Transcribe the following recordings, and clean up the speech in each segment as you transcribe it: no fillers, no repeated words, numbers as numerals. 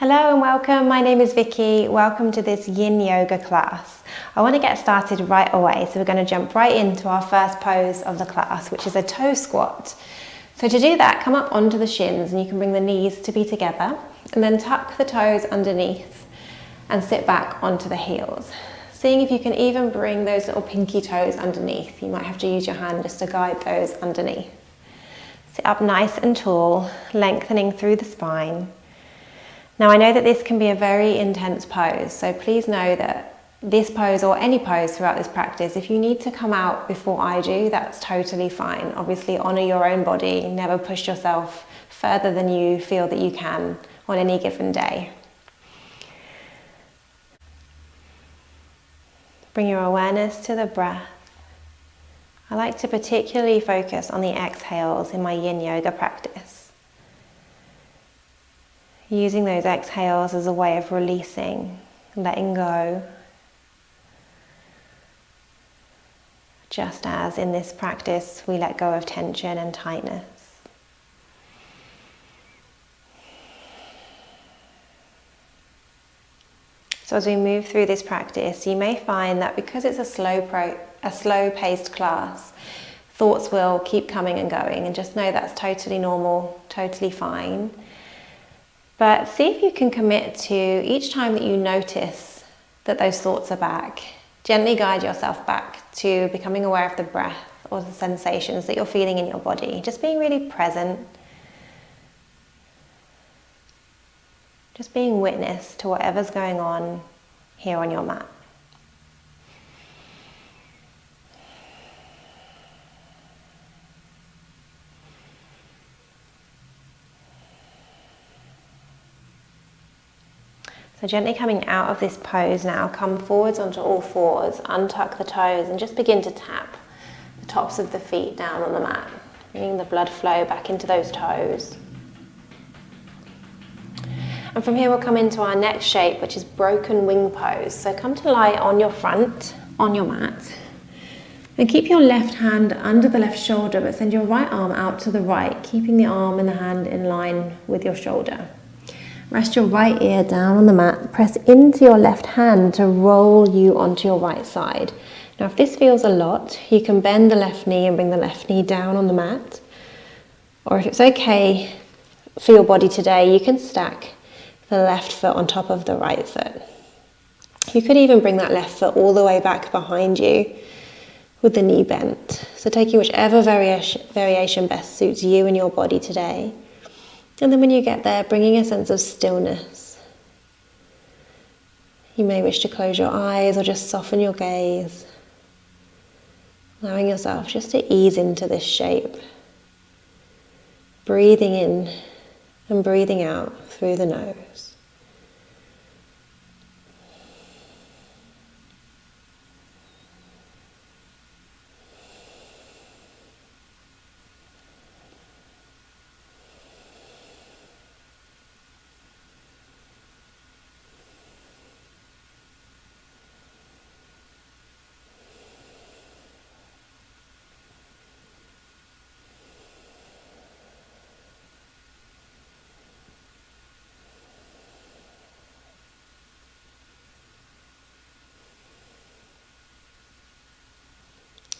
Hello and welcome, my name is Vicky. Welcome to this yin yoga class. I want to get started right away, so we're going to jump right into our first pose of the class, which is a toe squat. So to do that, come up onto the shins and you can bring the knees to be together and then tuck the toes underneath and sit back onto the heels. Seeing if you can even bring those little pinky toes underneath. You might have to use your hand just to guide those underneath. Sit up nice and tall, lengthening through the spine. Now I know that this can be a very intense pose, so please know that this pose or any pose throughout this practice, if you need to come out before I do, that's totally fine. Obviously honour your own body, never push yourself further than you feel that you can on any given day. Bring your awareness to the breath. I like to particularly focus on the exhales in my yin yoga practice. Using those exhales as a way of releasing, letting go. Just as in this practice we let go of tension and tightness. So as we move through this practice, you may find that because it's a slow-paced class, thoughts will keep coming and going, and just know that's totally normal, totally fine. But see if you can commit to each time that you notice that those thoughts are back, gently guide yourself back to becoming aware of the breath or the sensations that you're feeling in your body. Just being really present. Just being witness to whatever's going on here on your mat. So gently coming out of this pose now, come forwards onto all fours, untuck the toes and just begin to tap the tops of the feet down on the mat, bringing the blood flow back into those toes. And from here we'll come into our next shape, which is broken wing pose. So come to lie on your front, on your mat, and keep your left hand under the left shoulder, but send your right arm out to the right, keeping the arm and the hand in line with your shoulder. Rest your right ear down on the mat, press into your left hand to roll you onto your right side. Now if this feels a lot, you can bend the left knee and bring the left knee down on the mat. Or if it's okay for your body today, you can stack the left foot on top of the right foot. You could even bring that left foot all the way back behind you with the knee bent. So taking whichever variation best suits you and your body today. And then when you get there, bringing a sense of stillness. You may wish to close your eyes or just soften your gaze, allowing yourself just to ease into this shape. Breathing in and breathing out through the nose.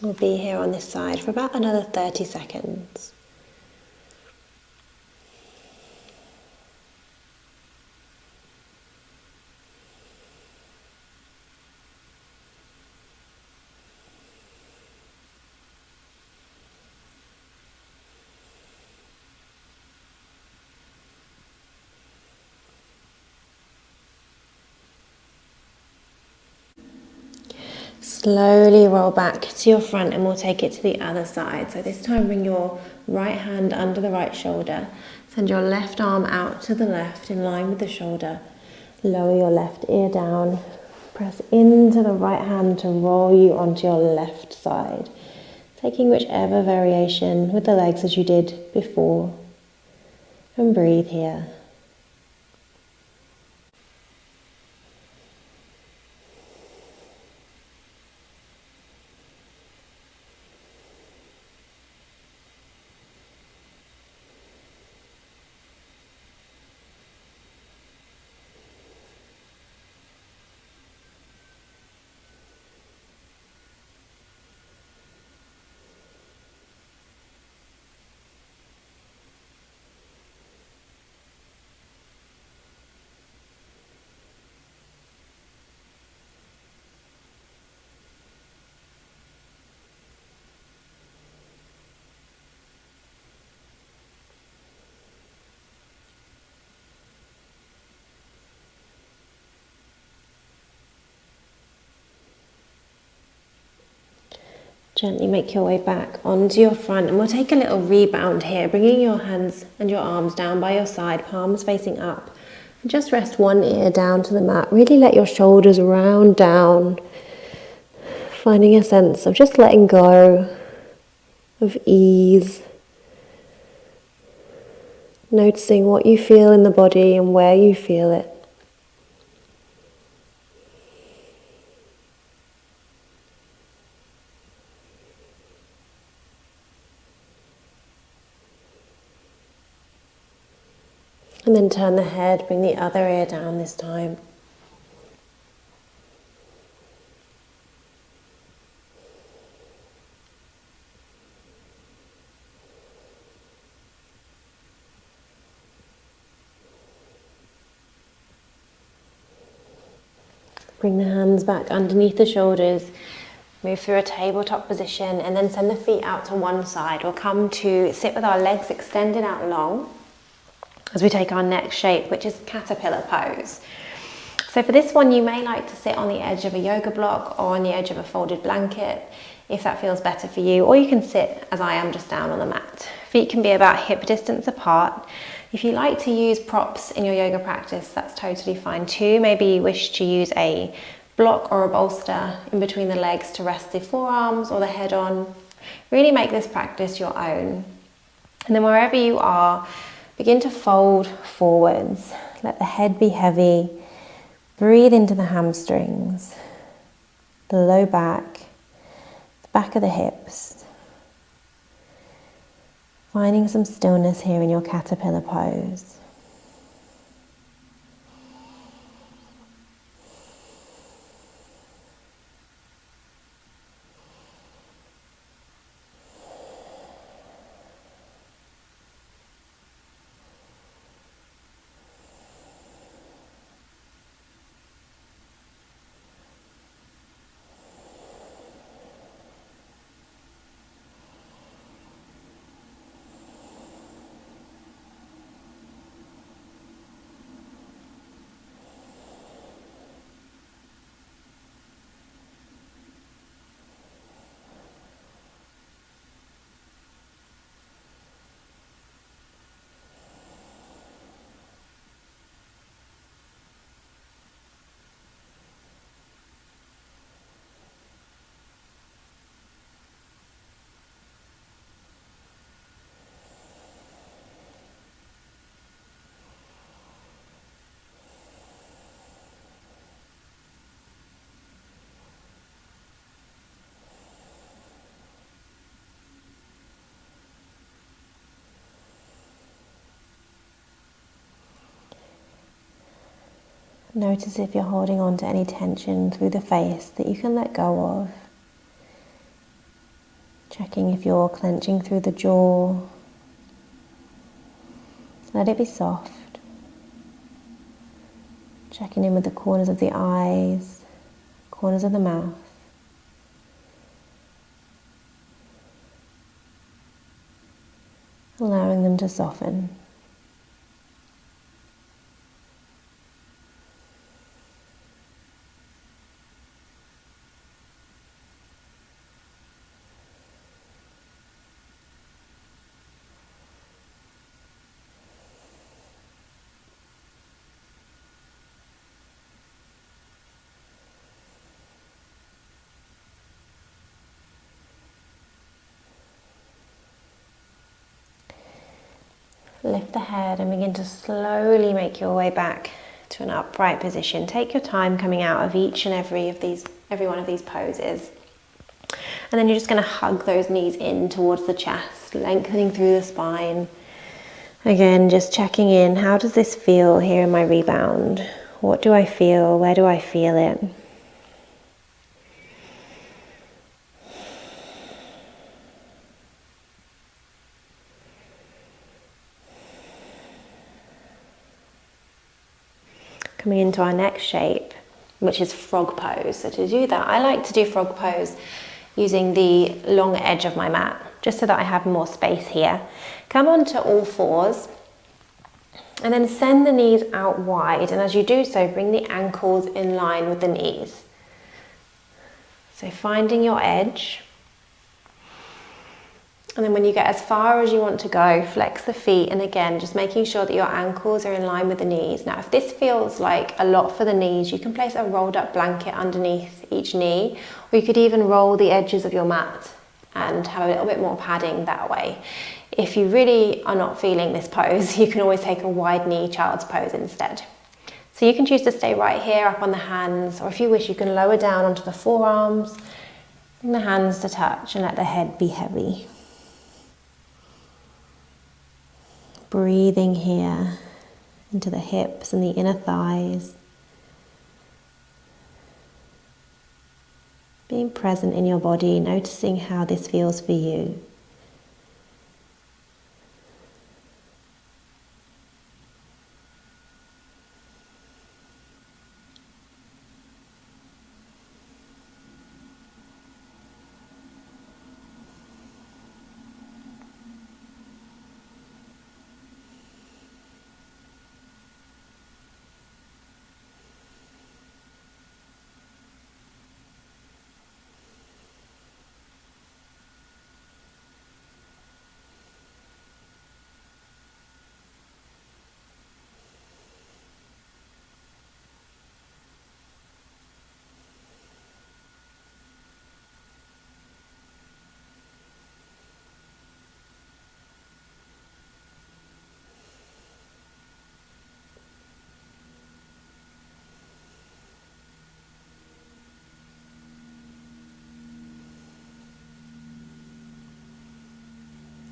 We'll be here on this side for about another 30 seconds. Slowly roll back to your front and we'll take it to the other side. So this time bring your right hand under the right shoulder. Send your left arm out to the left in line with the shoulder. Lower your left ear down. Press into the right hand to roll you onto your left side. Taking whichever variation with the legs as you did before. And breathe here. Gently make your way back onto your front, and we'll take a little rebound here, bringing your hands and your arms down by your side, palms facing up. And just rest one ear down to the mat. Really let your shoulders round down, finding a sense of just letting go, of ease. Noticing what you feel in the body and where you feel it. And then turn the head, bring the other ear down this time. Bring the hands back underneath the shoulders. Move through a tabletop position and then send the feet out to one side. We'll come to sit with our legs extended out long as we take our next shape, which is caterpillar pose. So for this one, you may like to sit on the edge of a yoga block or on the edge of a folded blanket, if that feels better for you, or you can sit as I am, just down on the mat. Feet can be about hip distance apart. If you like to use props in your yoga practice, that's totally fine too. Maybe you wish to use a block or a bolster in between the legs to rest the forearms or the head on. Really make this practice your own. And then wherever you are, begin to fold forwards. Let the head be heavy. Breathe into the hamstrings, the low back, the back of the hips. Finding some stillness here in your caterpillar pose. Notice if you're holding on to any tension through the face that you can let go of. Checking if you're clenching through the jaw. Let it be soft. Checking in with the corners of the eyes, corners of the mouth. Allowing them to soften. Lift the head and begin to slowly make your way back to an upright position. Take your time coming out of each and every one of these poses. And then you're just going to hug those knees in towards the chest, lengthening through the spine. Again, just checking in. How does this feel here in my rebound? What do I feel? Where do I feel it? Coming into our next shape, which is frog pose. So to do that, I like to do frog pose using the long edge of my mat, just so that I have more space here. Come onto all fours, and then send the knees out wide. And as you do so, bring the ankles in line with the knees. So finding your edge, And then when you get as far as you want to go, flex the feet, and again, just making sure that your ankles are in line with the knees. Now, if this feels like a lot for the knees, you can place a rolled up blanket underneath each knee, or you could even roll the edges of your mat and have a little bit more padding that way. If you really are not feeling this pose, you can always take a wide knee child's pose instead. So you can choose to stay right here up on the hands, or if you wish, you can lower down onto the forearms, bring the hands to touch and let the head be heavy. Breathing here into the hips and the inner thighs. Being present in your body, noticing how this feels for you.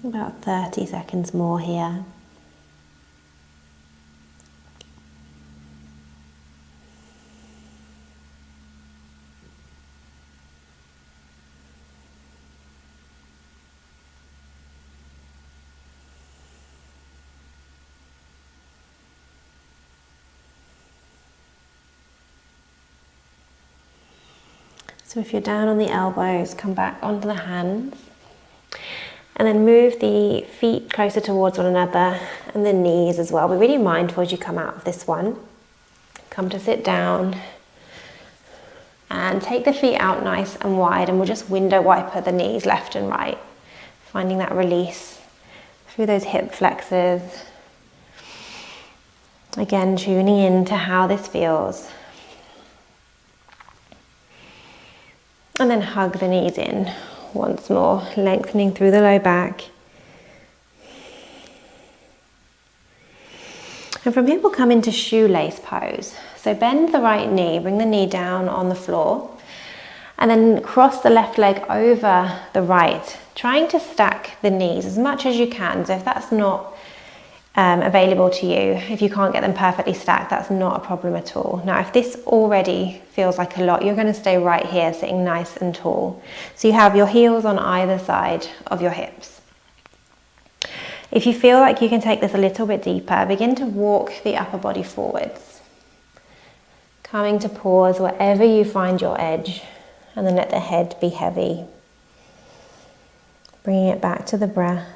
About 30 seconds more here. So if you're down on the elbows, come back onto the hands. And then move the feet closer towards one another and the knees as well. Be really mindful as you come out of this one. Come to sit down and take the feet out nice and wide, and we'll just window wiper the knees left and right. Finding that release through those hip flexors. Again, tuning in to how this feels. And then hug the knees in. Once more, lengthening through the low back. And from here we'll come into shoelace pose. So bend the right knee, bring the knee down on the floor, and then cross the left leg over the right, trying to stack the knees as much as you can. So if that's not available to you, if you can't get them perfectly stacked, that's not a problem at all. Now, if this already feels like a lot, you're going to stay right here, sitting nice and tall. So you have your heels on either side of your hips. If you feel like you can take this a little bit deeper, begin to walk the upper body forwards. Coming to pause wherever you find your edge, and then let the head be heavy. Bringing it back to the breath.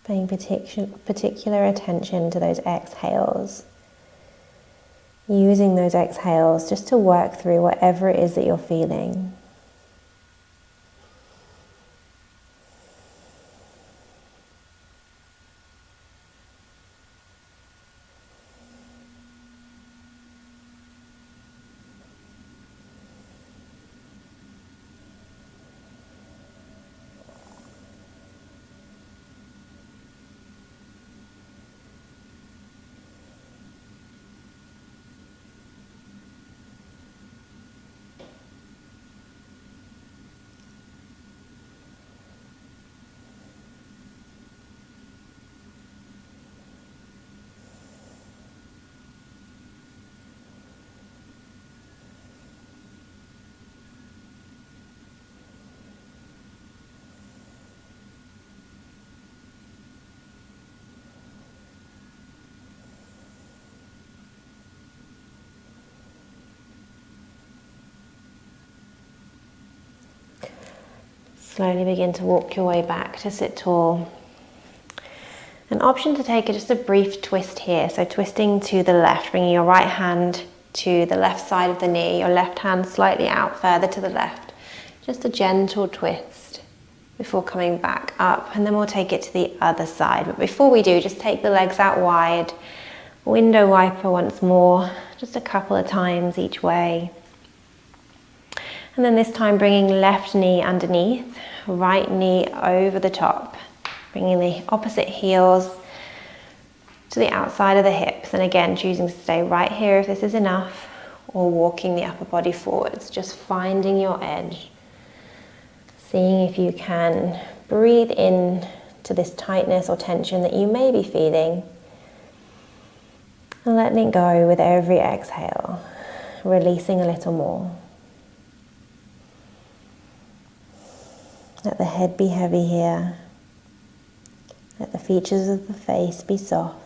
Paying particular attention to those exhales. Using those exhales just to work through whatever it is that you're feeling. Slowly begin to walk your way back to sit tall. An option to take is just a brief twist here. So twisting to the left, bringing your right hand to the left side of the knee, your left hand slightly out further to the left. Just a gentle twist before coming back up, and then we'll take it to the other side. But before we do, just take the legs out wide, window wiper once more, just a couple of times each way. And then this time bringing left knee underneath, right knee over the top, bringing the opposite heels to the outside of the hips, and again choosing to stay right here if this is enough, or walking the upper body forwards, just finding your edge, seeing if you can breathe in to this tightness or tension that you may be feeling, and letting it go with every exhale, releasing a little more. Let the head be heavy here. Let the features of the face be soft.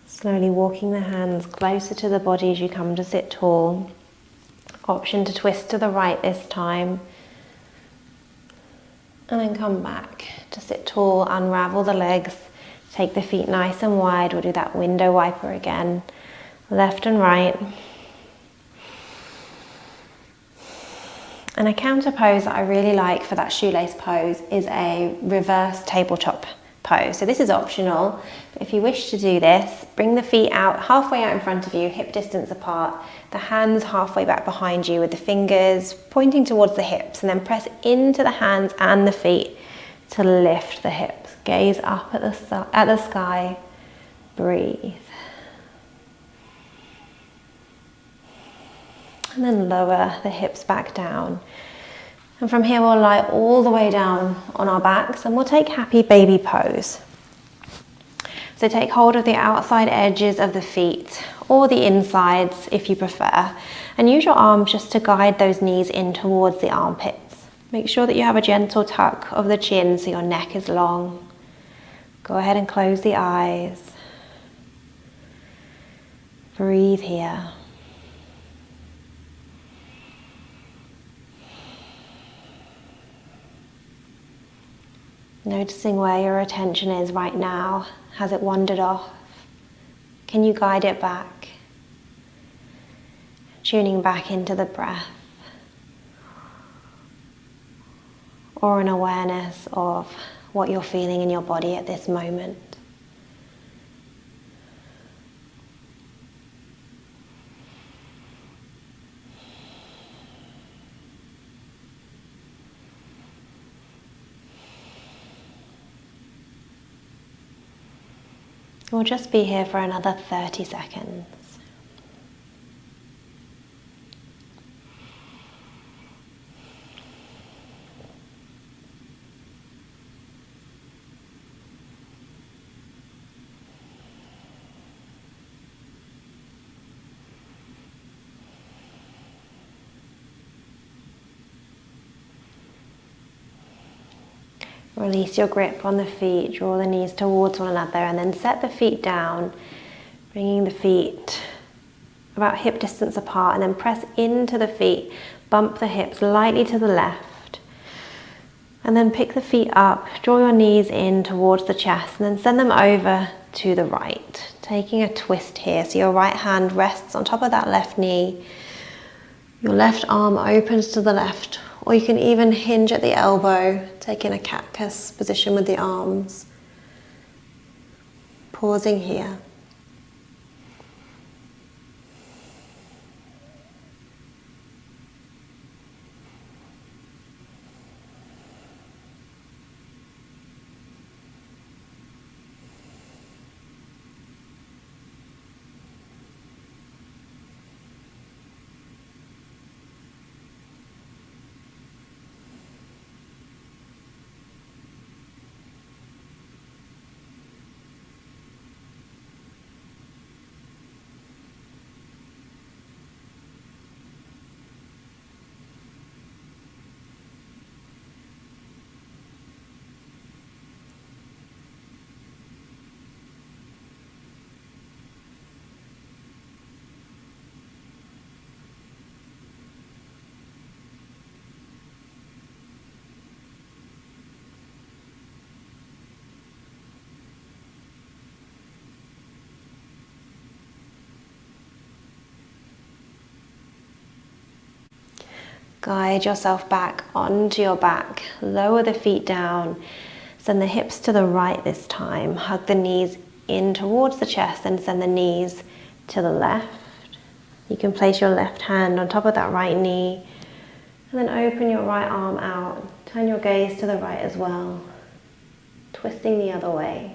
Slowly walking the hands closer to the body as you come to sit tall. Option to twist to the right this time. And then come back to sit tall, unravel the legs, take the feet nice and wide. We'll do that window wiper again, left and right. And a counter pose that I really like for that shoelace pose is a reverse tabletop pose. So this is optional, but if you wish to do this, bring the feet out, halfway out in front of you, hip distance apart, the hands halfway back behind you with the fingers pointing towards the hips, and then press into the hands and the feet to lift the hips. Gaze up at the sky, breathe. And then lower the hips back down. And from here we'll lie all the way down on our backs and we'll take happy baby pose. So take hold of the outside edges of the feet or the insides if you prefer, and use your arms just to guide those knees in towards the armpits. Make sure that you have a gentle tuck of the chin so your neck is long. Go ahead and close the eyes. Breathe here. Noticing where your attention is right now. Has it wandered off? Can you guide it back? Tuning back into the breath. Or an awareness of what you're feeling in your body at this moment. We'll just be here for another 30 seconds. Release your grip on the feet, draw the knees towards one another, and then set the feet down, bringing the feet about hip distance apart, and then press into the feet. Bump the hips lightly to the left. And then pick the feet up, draw your knees in towards the chest, and then send them over to the right. Taking a twist here, so your right hand rests on top of that left knee. Your left arm opens to the left, or you can even hinge at the elbow, taking a cactus position with the arms. Pausing here. Guide yourself back onto your back. Lower the feet down. Send the hips to the right this time. Hug the knees in towards the chest and send the knees to the left. You can place your left hand on top of that right knee and then open your right arm out. Turn your gaze to the right as well. Twisting the other way.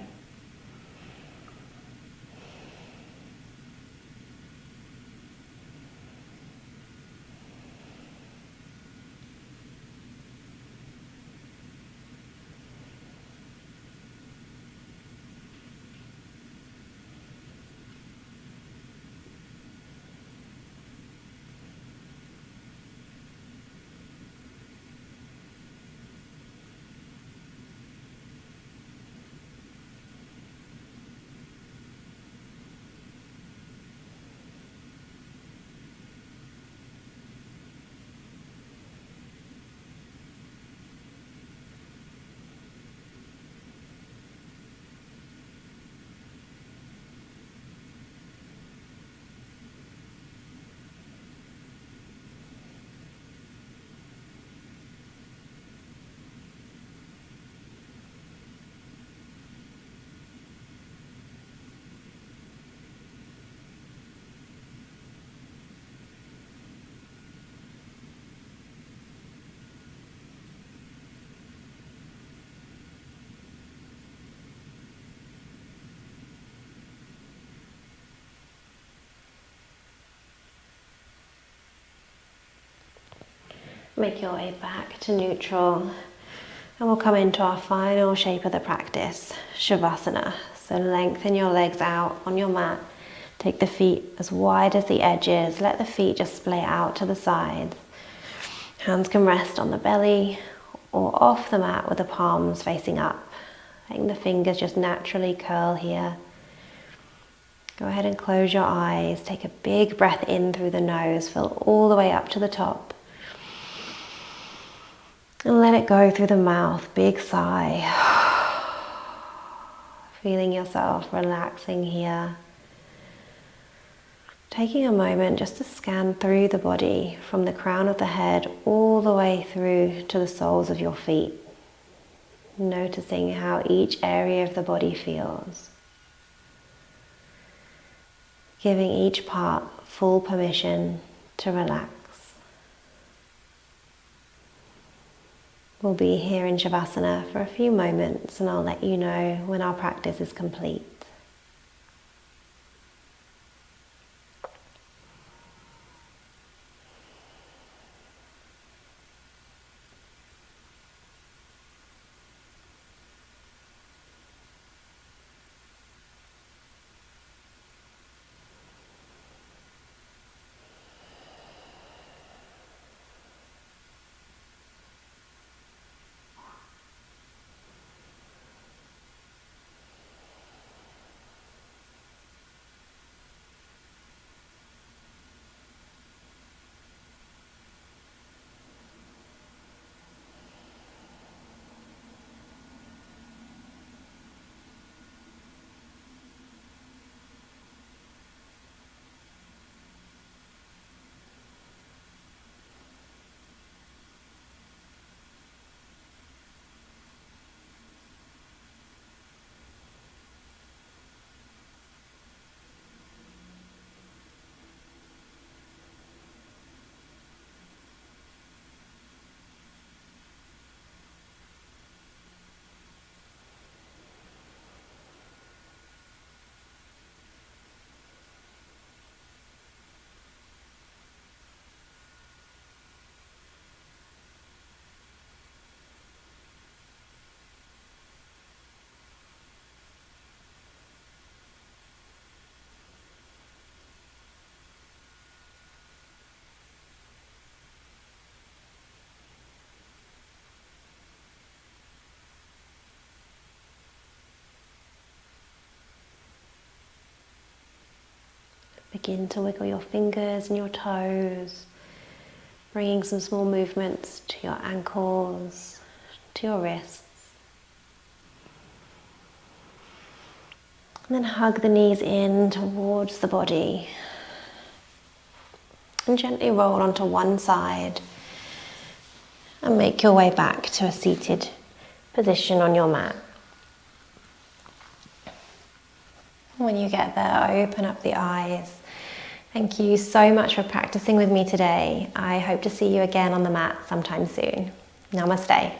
Make your way back to neutral, and we'll come into our final shape of the practice, Shavasana. So lengthen your legs out on your mat. Take the feet as wide as the edges. Let the feet just splay out to the sides. Hands can rest on the belly or off the mat with the palms facing up. Letting the fingers just naturally curl here. Go ahead and close your eyes. Take a big breath in through the nose. Fill all the way up to the top. And let it go through the mouth, big sigh. Feeling yourself relaxing here. Taking a moment just to scan through the body from the crown of the head all the way through to the soles of your feet. Noticing how each area of the body feels. Giving each part full permission to relax. We'll be here in Shavasana for a few moments, and I'll let you know when our practice is complete. Begin to wiggle your fingers and your toes, bringing some small movements to your ankles, to your wrists. And then hug the knees in towards the body. And gently roll onto one side. And make your way back to a seated position on your mat. When you get there, open up the eyes. Thank you so much for practicing with me today. I hope to see you again on the mat sometime soon. Namaste.